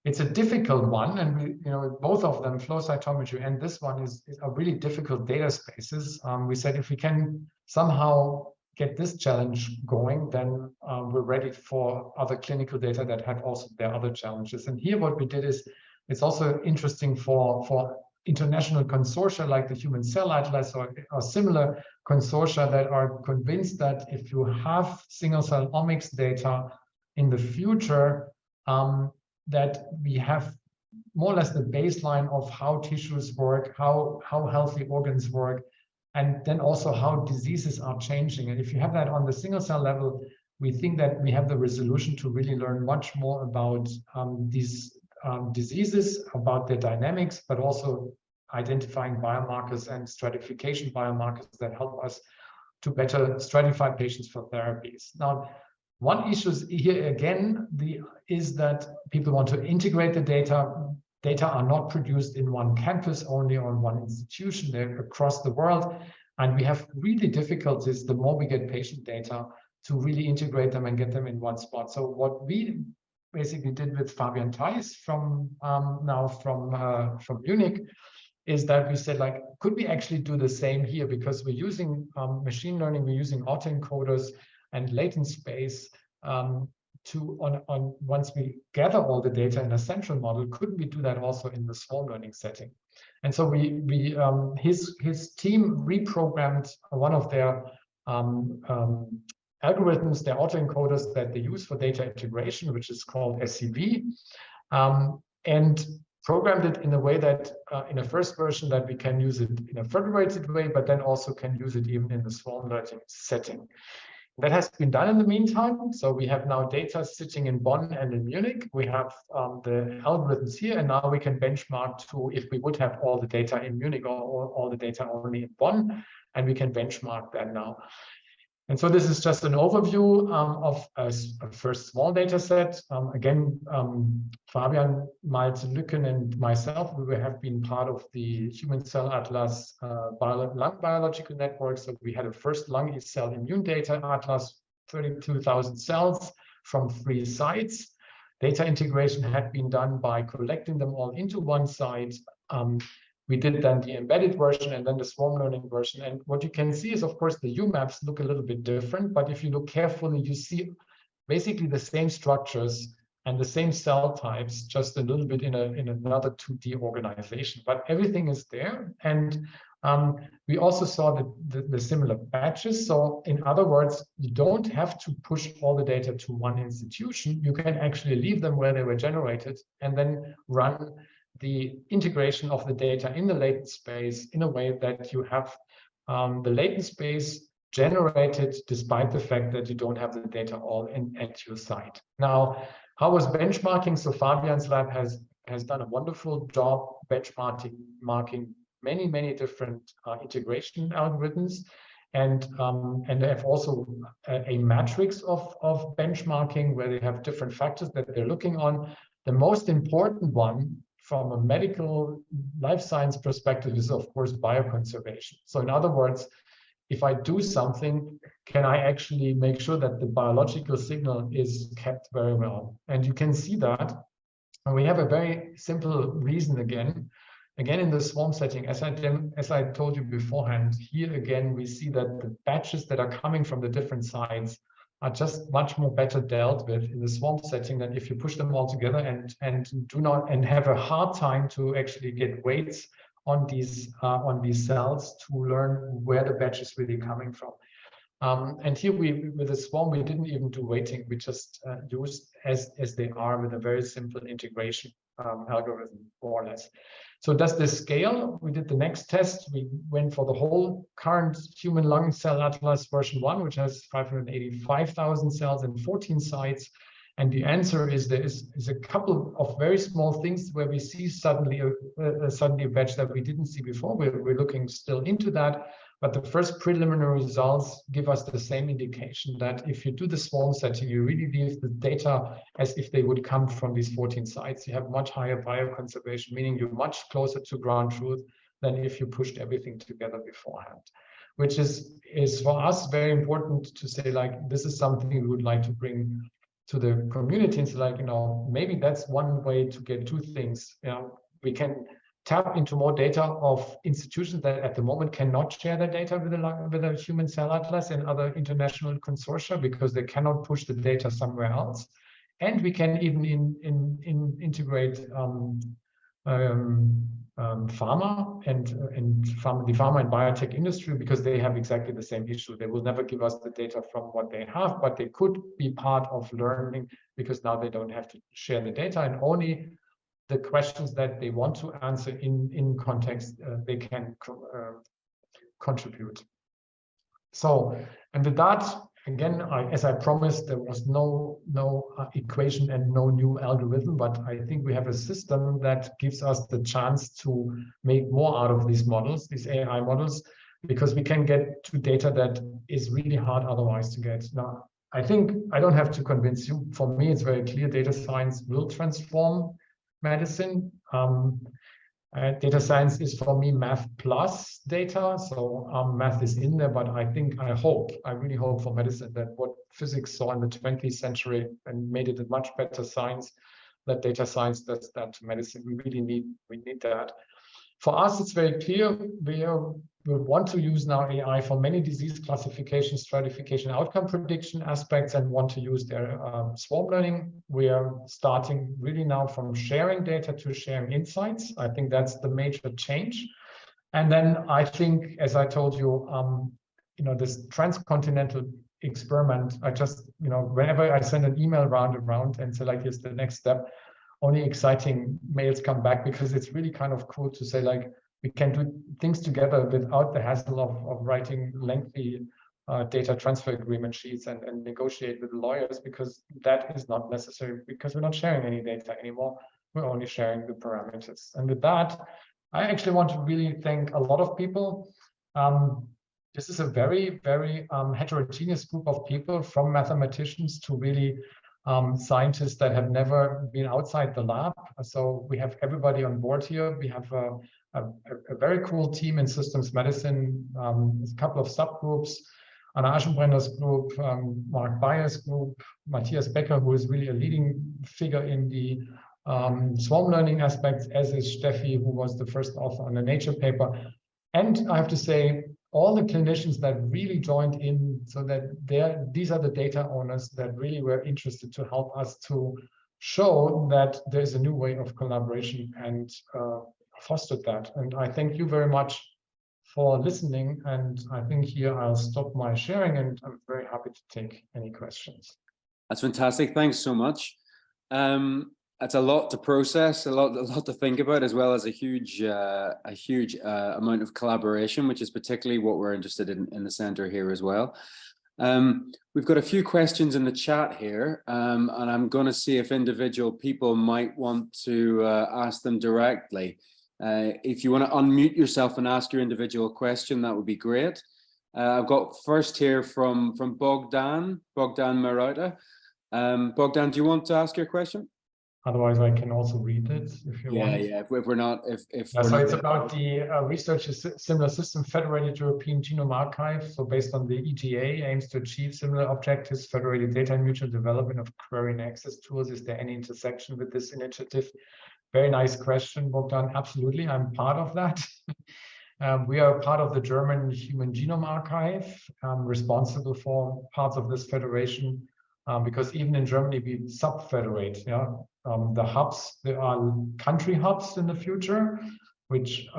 It's a difficult one, and both of them, flow cytometry and this one, are really difficult data spaces. We said if we can somehow get this challenge going, then we're ready for other clinical data that have also their other challenges. And here what we did is, it's also interesting for international consortia like the Human Cell Atlas or similar consortia that are convinced that if you have single cell omics data in the future, that we have more or less the baseline of how tissues work, how healthy organs work, and then also how diseases are changing. And if you have that on the single cell level, we think that we have the resolution to really learn much more about these diseases, about their dynamics, but also identifying biomarkers and stratification biomarkers that help us to better stratify patients for therapies. Now, one issue here again is that people want to integrate the data. Data are not produced in one campus only or in one institution, they're across the world. And we have really difficulties the more we get patient data to really integrate them and get them in one spot. So what we basically did with Fabian Theis from Munich is that we said, like, could we actually do the same here? Because we're using machine learning, we're using autoencoders and latent space once we gather all the data in a central model, couldn't we do that also in the swarm learning setting? And so his team reprogrammed one of their algorithms, their autoencoders that they use for data integration, which is called SCV, and programmed it in a way that in a first version that we can use it in a federated way, but then also can use it even in the swarm learning setting. That has been done in the meantime. So we have now data sitting in Bonn and in Munich. We have the algorithms here, and now we can benchmark to if we would have all the data in Munich or all the data only in Bonn, and we can benchmark that now. And so this is just an overview of a first small data set. Again, Fabian, Malte Lücken, and myself, we have been part of the Human Cell Atlas lung biological network. So we had a first lung cell immune data atlas, 32,000 cells from 3 sites. Data integration had been done by collecting them all into one site. We did then the embedded version and then the swarm learning version. And what you can see is, of course, the UMaps look a little bit different, but if you look carefully, you see basically the same structures and the same cell types, just a little bit in another 2D organization, but everything is there. And we also saw the similar batches. So in other words, you don't have to push all the data to one institution. You can actually leave them where they were generated and then run the integration of the data in the latent space in a way that you have the latent space generated despite the fact that you don't have the data all at your site. Now, how was benchmarking? So Fabian's lab has done a wonderful job benchmarking many different integration algorithms, and they have also a matrix of benchmarking where they have different factors that they're looking on. The most important one from a medical life science perspective is, of course, bioconservation. So in other words, if I do something, can I actually make sure that the biological signal is kept very well? And you can see that. And we have a very simple reason again in the swarm setting, as I told you beforehand, here again, we see that the batches that are coming from the different sites are just much more better dealt with in the swarm setting than if you push them all together and have a hard time to actually get weights on these cells to learn where the batch is really coming from. And here with the swarm, we didn't even do weighting. We just used as they are with a very simple integration algorithm, more or less. So does this scale? We did the next test. We went for the whole current human lung cell atlas version 1, which has 585,000 cells and 14 sites. And the answer is there is a couple of very small things where we see suddenly a batch that we didn't see before. We're looking still into that. But the first preliminary results give us the same indication that if you do the swarm setting, you really leave the data as if they would come from these 14 sites. You have much higher bioconservation, meaning you're much closer to ground truth than if you pushed everything together beforehand, which is for us very important to say, like, this is something we would like to bring to the community. It's like, maybe that's one way to get two things. We can tap into more data of institutions that at the moment cannot share their data with a human cell atlas and other international consortia because they cannot push the data somewhere else. And we can even integrate pharma and the pharma and biotech industry, because they have exactly the same issue. They will never give us the data from what they have, but they could be part of learning because now they don't have to share the data, and only the questions that they want to answer in context they can contribute. So, and with that, again, as I promised, there was no equation and no new algorithm, but I think we have a system that gives us the chance to make more out of these models, these AI models, because we can get to data that is really hard otherwise to get. Now, I think I don't have to convince you. For me, it's very clear data science will transform medicine. Data science is for me math plus data, so math is in there, but I really hope for medicine that what physics saw in the 20th century and made it a much better science, that data science does that to medicine. We need that. For us, it's very clear we want to use now AI for many disease classification, stratification, outcome prediction aspects, and want to use their swarm learning. We are starting really now from sharing data to sharing insights. I think that's the major change. And then I think, as I told you, this transcontinental experiment, I just, whenever I send an email around and say, like, here's the next step, only exciting mails come back, because it's really kind of cool to say, like, we can do things together without the hassle of writing lengthy data transfer agreement sheets and negotiate with lawyers, because that is not necessary, because we're not sharing any data anymore. We're only sharing the parameters. And with that, I actually want to really thank a lot of people. This is a very, very heterogeneous group of people, from mathematicians to really scientists that have never been outside the lab. So we have everybody on board here. We have a very cool team in systems medicine, a couple of subgroups, Anna Aschenbrenner's group, Mark Bayer's group, Matthias Becker, who is really a leading figure in the swarm learning aspects, as is Steffi, who was the first author on the Nature paper. And I have to say, all the clinicians that really joined in, so that these are the data owners that really were interested to help us to show that there's a new way of collaboration, and fostered that. And I thank you very much for listening. And I think here I'll stop my sharing, and I'm very happy to take any questions. That's fantastic. Thanks so much. That's a lot to process, a lot to think about, as well as a huge amount of collaboration, which is particularly what we're interested in the center here as well. We've got a few questions in the chat here, and I'm going to see if individual people might want to ask them directly. If you want to unmute yourself and ask your individual question, that would be great. I've got first here from Bogdan Marauta. Bogdan, do you want to ask your question? Otherwise, I can also read it if you want. Yeah. If we're not, so it's about the research similar system, Federated European Genome Archive. So based on the EGA, aims to achieve similar objectives, federated data and mutual development of query and access tools. Is there any intersection with this initiative? Very nice question, Bogdan. Absolutely, I'm part of that. We are part of the German Human Genome Archive, responsible for parts of this federation, because even in Germany, we sub-federate. The hubs, there are country hubs in the future, which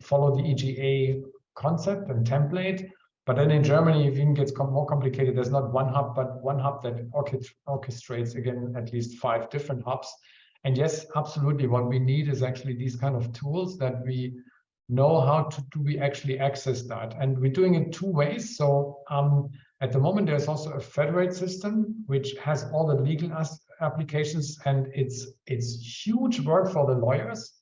follow the EGA concept and template. But then in Germany, it even gets more complicated. There's not one hub, but one hub that orchestrates, again, at least 5 different hubs. And yes, absolutely, what we need is actually these kind of tools that we know how to do we actually access that. And we're doing it 2 ways. So at the moment, there's also a federated system, which has all the legal applications, and it's huge work for the lawyers.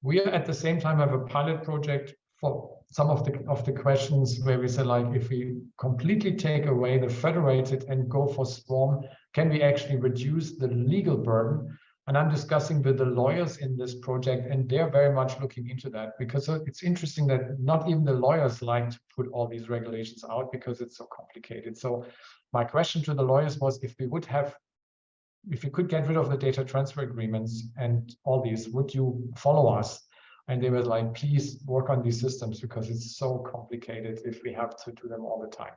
We are at the same time have a pilot project for some of the questions where we say, like, if we completely take away the federated and go for swarm, can we actually reduce the legal burden? And I'm discussing with the lawyers in this project, and they're very much looking into that, because it's interesting that not even the lawyers like to put all these regulations out because it's so complicated. So my question to the lawyers was, if we could get rid of the data transfer agreements and all these, would you follow us? And they were like, please work on these systems because it's so complicated if we have to do them all the time.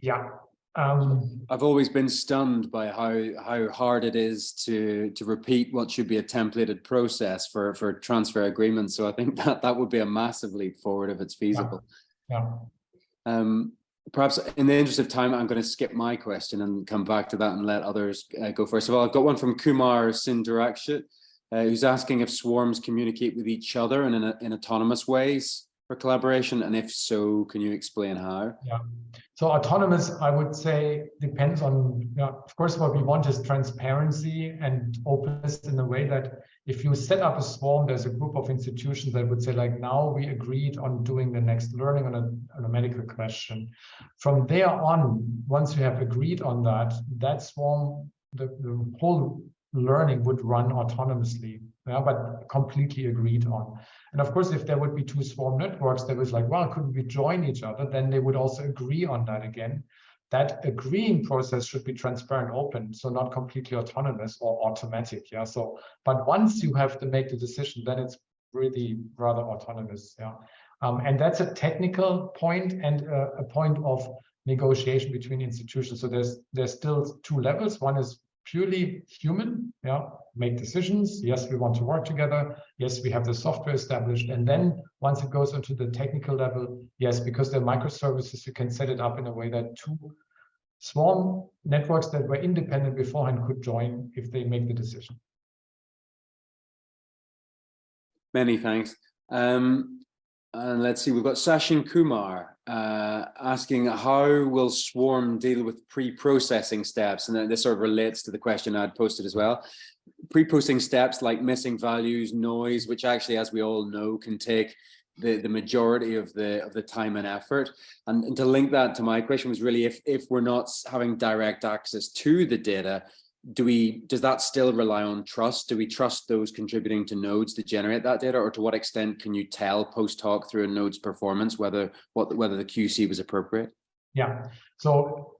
Yeah. I've always been stunned by how hard it is to repeat what should be a templated process for transfer agreements. So I think that would be a massive leap forward if it's feasible. Yeah. Perhaps in the interest of time, I'm going to skip my question and come back to that and let others go first of all. I've got one from Kumar Sindarakshit, who's asking if swarms communicate with each other in autonomous ways for collaboration, and if so, can you explain how? Yeah. So autonomous, I would say, depends on, of course, what we want is transparency and openness in a way that if you set up a swarm, there's a group of institutions that would say, like, now we agreed on doing the next learning on a medical question. From there on, once you have agreed on that swarm, the whole learning would run autonomously, but completely agreed on. And of course, if there would be two swarm networks that was like, well, couldn't we join each other? Then they would also agree on that again. That agreeing process should be transparent, open, so not completely autonomous or automatic. Yeah. So, but once you have to make the decision, then it's really rather autonomous. Yeah. And that's a technical point and a point of negotiation between institutions. So there's still two levels. One is purely human, make decisions. Yes, we want to work together. Yes, we have the software established. And then once it goes into the technical level, yes, because they're microservices, you can set it up in a way that two swarm networks that were independent beforehand could join if they make the decision. Many thanks. And let's see, we've got Sachin Kumar asking, how will Swarm deal with pre-processing steps? And then this sort of relates to the question I'd posted as well. Pre-processing steps like missing values, noise, which actually, as we all know, can take the majority of the time and effort. And to link that to my question was really, if we're not having direct access to the data, does that still rely on trust? Do we trust those contributing to nodes to generate that data, or to what extent can you tell post hoc through a node's performance whether the QC was appropriate? Yeah, so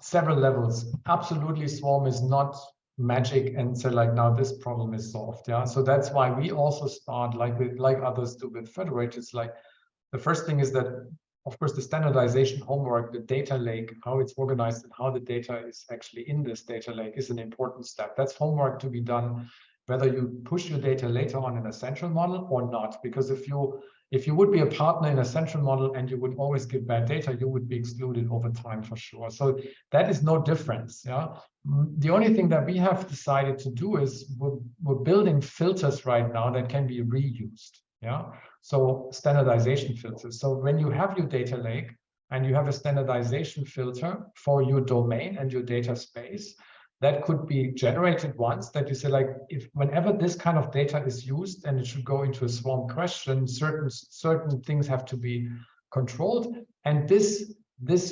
several levels. Absolutely, Swarm is not magic and say like, now this problem is solved. Yeah, so that's why we also start like others do with Federated. It's like the first thing is that, of course, the standardization homework, the data lake, how it's organized and how the data is actually in this data lake is an important step. That's homework to be done, whether you push your data later on in a central model or not. Because if you would be a partner in a central model and you would always give bad data, you would be excluded over time for sure. So that is no difference. Yeah. The only thing that we have decided to do is we're building filters right now that can be reused. Yeah. So standardization filters. So when you have your data lake and you have a standardization filter for your domain and your data space, that could be generated once, that you say, like, if whenever this kind of data is used and it should go into a swarm question, certain things have to be controlled, and this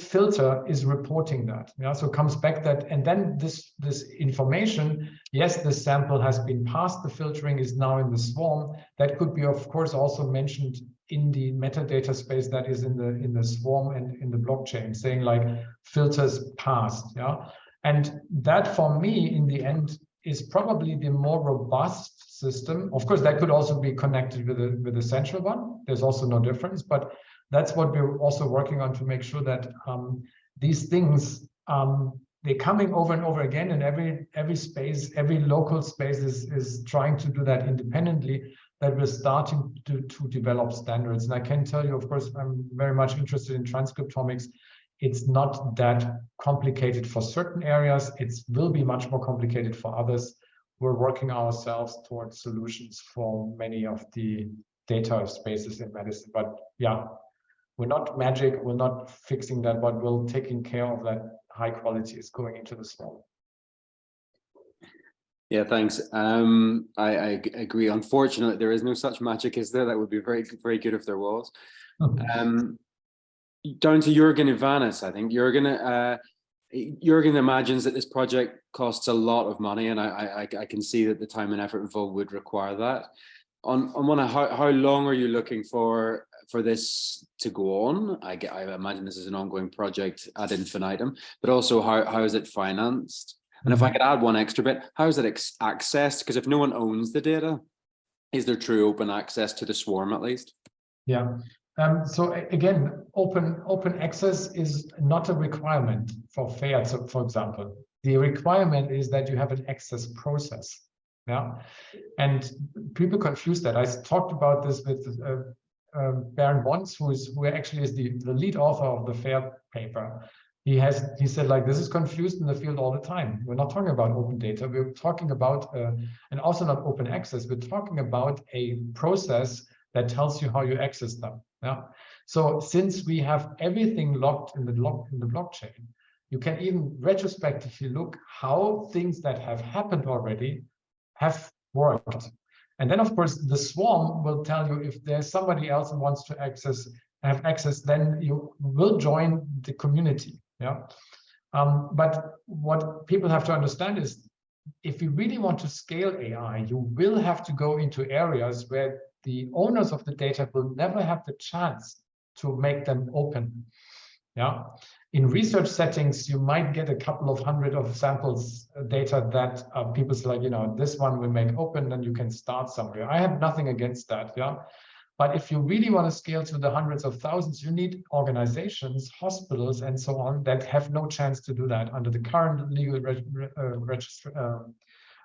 filter is reporting that. Yeah, so it comes back that, and then this information, yes, the sample has been passed, the filtering is now in the swarm. That could be, of course, also mentioned in the metadata space that is in the swarm and in the blockchain, saying like filters passed. Yeah, and that for me in the end is probably the more robust system. Of course, that could also be connected with a central one. There's also no difference, but that's what we're also working on, to make sure that these things, they're coming over and over again, and every space, every local space is trying to do that independently, that we're starting to develop standards. And I can tell you, of course, I'm very much interested in transcriptomics. It's not that complicated for certain areas. It will be much more complicated for others. We're working ourselves towards solutions for many of the data spaces in medicine. But yeah, we're not magic, we're not fixing that, but we're taking care of that high quality is going into the swarm. Yeah, thanks. I agree. Unfortunately, there is no such magic, is there? That would be very, very good if there was. Down to Jürgen Ivanis, I think. Jürgen imagines that this project costs a lot of money, and I can see that the time and effort involved would require that. On one, how long are you looking for this to go on? I imagine this is an ongoing project ad infinitum, but also how is it financed? And if I could add one extra bit, how is it accessed? Because if no one owns the data, Is there true open access to the swarm at least? Yeah. So again, open access is not a requirement for FAIR, for example. The requirement is that you have an access process. Yeah. And people confuse that. I talked about this with Baron Bons, who actually is the lead author of the FAIR paper. He said, like, this is confused in the field all the time. We're not talking about open data. We're talking about, and also not open access. We're talking about a process that tells you how you access them. Yeah. So since we have everything locked in the blockchain, you can even retrospectively look how things that have happened already have worked. And then, of course, the swarm will tell you if there's somebody else who wants to have access, then you will join the community. Yeah. But what people have to understand is, if you really want to scale AI, you will have to go into areas where the owners of the data will never have the chance to make them open. Yeah. In research settings, you might get a couple of hundred of samples data that people say, like, you know, this one we make open, then you can start somewhere. I have nothing against that. Yeah. But if you really want to scale to the hundreds of thousands, you need organizations, hospitals, and so on that have no chance to do that under the current legal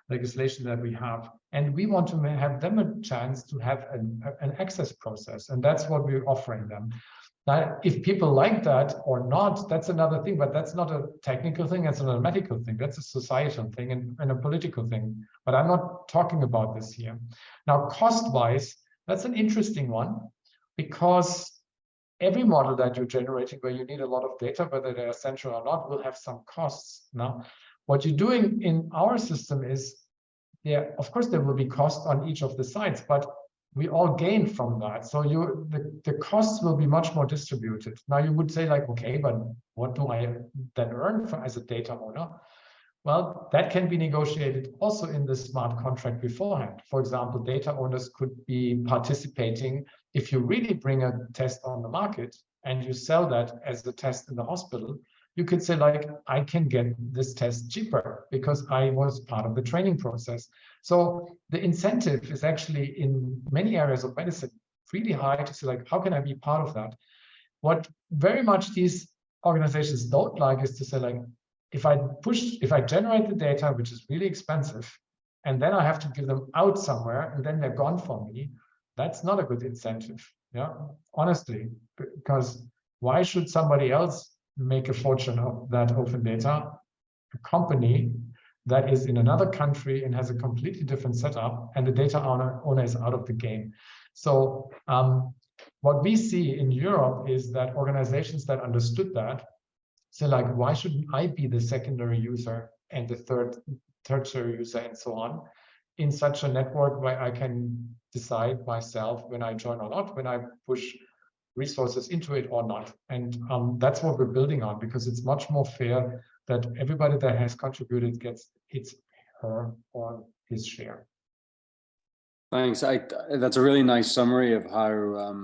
legislation that we have. And we want to have them a chance to have an access process. And that's what we're offering them. Now, if people like that or not, that's another thing, but that's not a technical thing, that's not a medical thing, that's a societal thing and a political thing. But I'm not talking about this here. Now, cost-wise, that's an interesting one, because every model that you're generating where you need a lot of data, whether they're essential or not, will have some costs. Now, what you're doing in our system is, yeah, of course, there will be costs on each of the sites, but we all gain from that. So the costs will be much more distributed. Now, you would say, like, okay, but what do I then earn as a data owner? Well, that can be negotiated also in the smart contract beforehand. For example, data owners could be participating. If you really bring a test on the market and you sell that as a test in the hospital, you could say, like, I can get this test cheaper because I was part of the training process. So the incentive is actually in many areas of medicine really high to say, like, how can I be part of that? What very much these organizations don't like is to say, like, if I generate the data, which is really expensive, and then I have to give them out somewhere, and then they're gone for me, that's not a good incentive. Yeah, honestly, because why should somebody else make a fortune of that open data? A company that is in another country and has a completely different setup, and the data owner is out of the game. So what we see in Europe is that organizations that understood that, so, like, why shouldn't I be the secondary user and the tertiary user and so on in such a network where I can decide myself when I join or not, when I push resources into it or not. And that's what we're building on, because it's much more fair that everybody that has contributed gets her or his share. Thanks. That's a really nice summary of how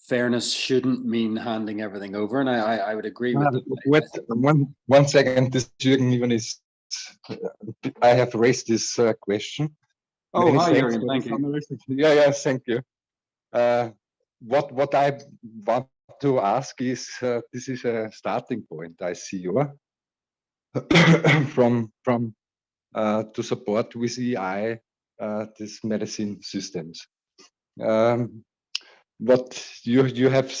fairness shouldn't mean handing everything over, and I would agree with that. One second, this Jürgen even is. I have raised this question. Oh, Many hi, thanks Jürgen. Thank you. Yeah, thank you. What I want to ask is, this is a starting point, I see you from to support with AI these medicine systems. What you have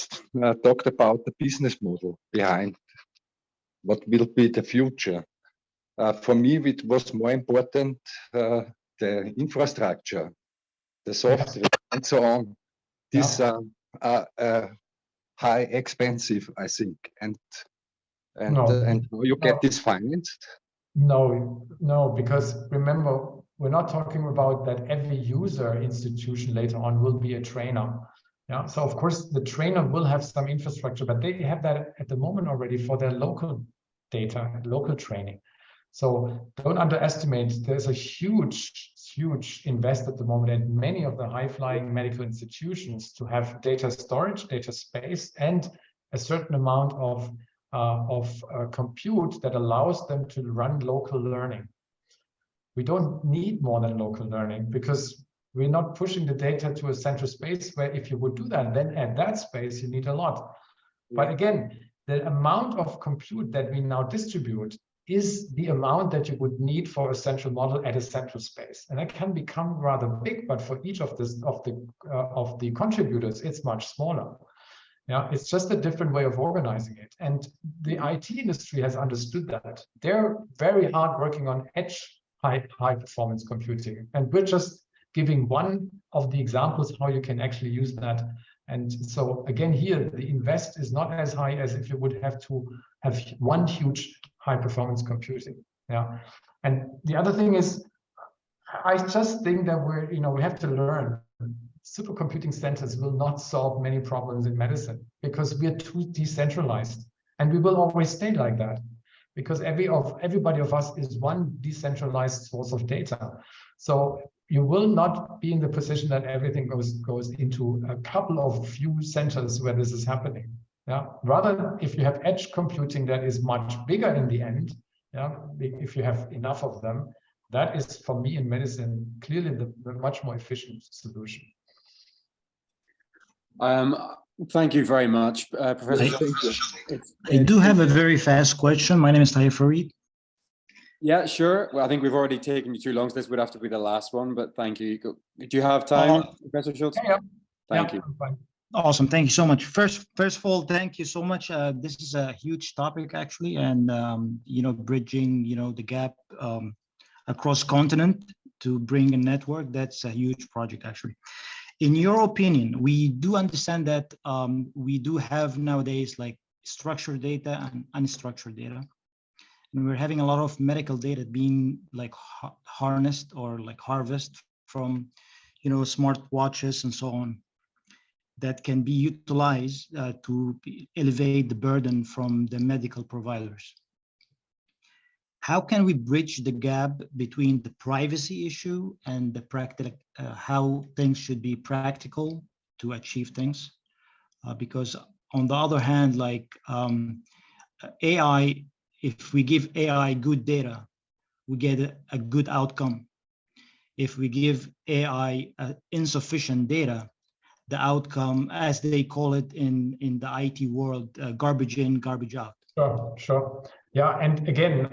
talked about the business model behind what will be the future. For me, it was more important the infrastructure, the software, and so on. These are high expensive, I think, and you get this financed. No, because remember, we're not talking about that every user institution later on will be a trainer. Yeah, so of course the trainer will have some infrastructure, but they have that at the moment already for their local data, local training. So don't underestimate, there's a huge invest at the moment at many of the high-flying medical institutions to have data storage, data space, and a certain amount of compute that allows them to run local learning. We don't need more than local learning, because We're not pushing the data to a central space where if you would do that, then at that space, you need a lot. But again, the amount of compute that we now distribute is the amount that you would need for a central model at a central space. And that can become rather big, but for each of the contributors, it's much smaller. Yeah, it's just a different way of organizing it. And the IT industry has understood that. They're very hard working on edge high performance computing. And we're just giving one of the examples how you can actually use that. And so again, here, the invest is not as high as if you would have to have one huge high performance computing. Yeah. And the other thing is, I just think that we have to learn. Supercomputing centers will not solve many problems in medicine because we are too decentralized, and we will always stay like that because everybody of us is one decentralized source of data. So you will not be in the position that everything goes into a couple of few centers where this is happening. Yeah. Rather, if you have edge computing that is much bigger in the end, yeah, if you have enough of them, that is for me in medicine clearly the much more efficient solution. Thank you very much, Professor Schultze. I do have a very fast question. My name is Tahir Farid. Yeah, sure. Well, I think we've already taken you too long, so this would have to be the last one, but thank you. Do you have time, Professor Schultze? Yeah. Thank you. Awesome. Thank you so much. First of all, thank you so much. This is a huge topic, actually, and, bridging, the gap across continent to bring a network, that's a huge project, actually. In your opinion, we do understand that we do have nowadays like structured data and unstructured data. And we're having a lot of medical data being like harnessed or like harvested from, smart watches and so on that can be utilized to elevate the burden from the medical providers. How can we bridge the gap between the privacy issue and the practical, how things should be practical to achieve things? Because on the other hand, like AI, if we give AI good data, we get a good outcome. If we give AI insufficient data, the outcome, as they call it in the IT world, garbage in, garbage out. Sure. Yeah, and again,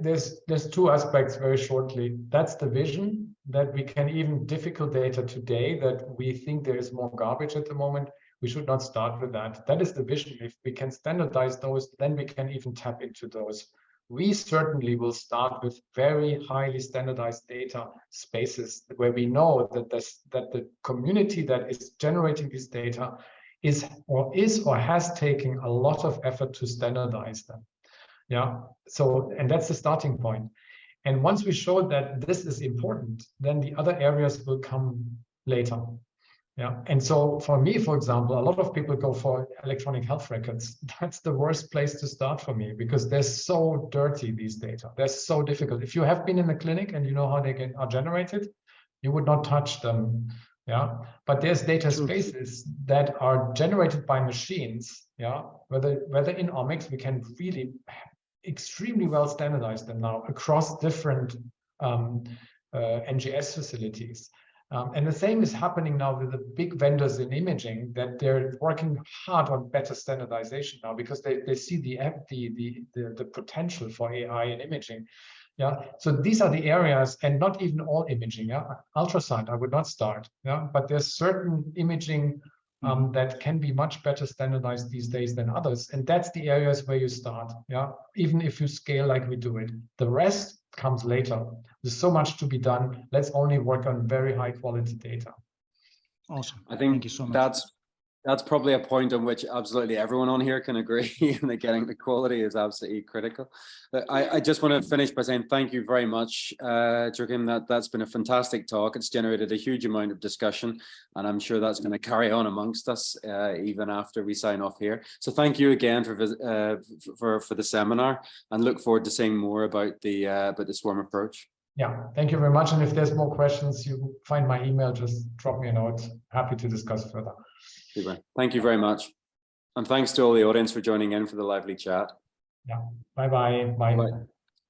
there's two aspects very shortly. That's the vision that we can even difficult data today that we think there is more garbage at the moment. We should not start with that. That is the vision. If we can standardize those, then we can even tap into those. We certainly will start with very highly standardized data spaces where we know that the community that is generating this data is or has taken a lot of effort to standardize them. Yeah, so, and that's the starting point. And once we show that this is important, then the other areas will come later. Yeah, and so for me, for example, a lot of people go for electronic health records. That's the worst place to start for me because they're so dirty, these data. They're so difficult. If you have been in the clinic and you know how they are generated, you would not touch them. Yeah, but there's data spaces that are generated by machines. Yeah, whether in omics, we can really extremely well standardize them now across different NGS facilities. And the same is happening now with the big vendors in imaging, that they're working hard on better standardization now because they see the potential for AI in imaging. Yeah, so these are the areas, and not even all imaging. Yeah, ultrasound I would not start. Yeah, but there's certain imaging that can be much better standardized these days than others, and that's the areas where you start. Yeah, even if you scale like we do it, the rest comes later. There's so much to be done. Let's only work on very high quality data. Awesome. I think thank you so much. That's probably a point on which absolutely everyone on here can agree that getting the quality is absolutely critical. But I just want to finish by saying thank you very much, Joachim. That's been a fantastic talk. It's generated a huge amount of discussion, and I'm sure that's going to carry on amongst us even after we sign off here. So thank you again for the seminar, and look forward to seeing more about the swarm approach. Yeah, thank you very much. And if there's more questions, you find my email, just drop me a note. Happy to discuss further. Super. Thank you very much. And thanks to all the audience for joining in for the lively chat. Yeah. Bye-bye. Bye. Bye.